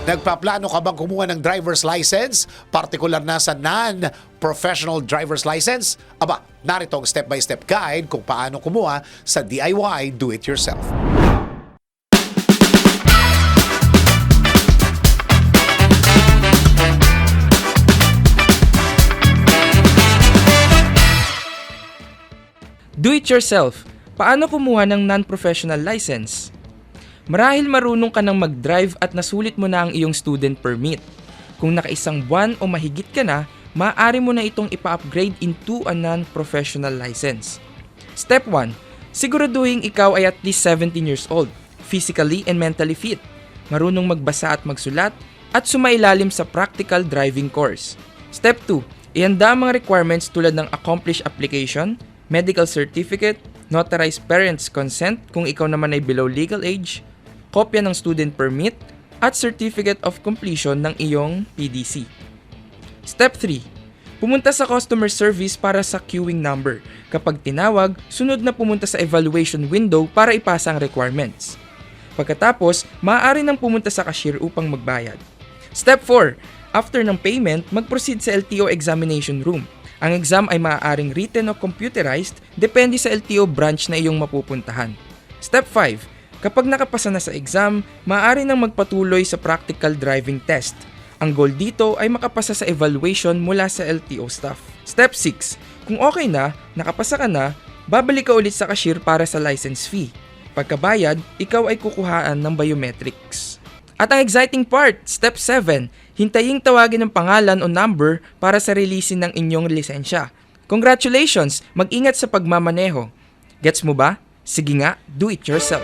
Nagpaplano ka bang kumuha ng driver's license? Partikular na sa non-professional driver's license? Aba, narito ang step-by-step guide kung paano kumuha sa DIY Do-It-Yourself. Do-it-yourself. Paano kumuha ng non-professional license? Marahil marunong ka nang mag-drive at nasulit mo na ang iyong student permit. Kung nakaisang buwan o mahigit ka na, maaari mo na itong ipa-upgrade into a non-professional license. Step 1. Siguraduhin ikaw ay at least 17 years old, physically and mentally fit, marunong magbasa at magsulat, at sumailalim sa practical driving course. Step 2. Ihanda ang mga requirements tulad ng accomplished application, medical certificate, notarized parents' consent kung ikaw naman ay below legal age, kopya ng student permit, at certificate of completion ng iyong PDC. Step 3. Pumunta sa customer service para sa queuing number. Kapag tinawag, sunod na pumunta sa evaluation window para ipasa ang requirements. Pagkatapos, maaari nang pumunta sa cashier upang magbayad. Step 4. After ng payment, mag-proceed sa LTO examination room. Ang exam ay maaaring written o computerized, depende sa LTO branch na iyong mapupuntahan. Step 5. Kapag nakapasa na sa exam, maaari nang magpatuloy sa practical driving test. Ang goal dito ay makapasa sa evaluation mula sa LTO staff. Step 6. Kung okay na, nakapasa ka na, babalik ka ulit sa cashier para sa license fee. Pagkabayad, ikaw ay kukuhaan ng biometrics. At ang exciting part, Step 7. Hintayin tawagin ng pangalan o number para sa releasing ng inyong lisensya. Congratulations! Mag-ingat sa pagmamaneho. Gets mo ba? Sige nga, do it yourself.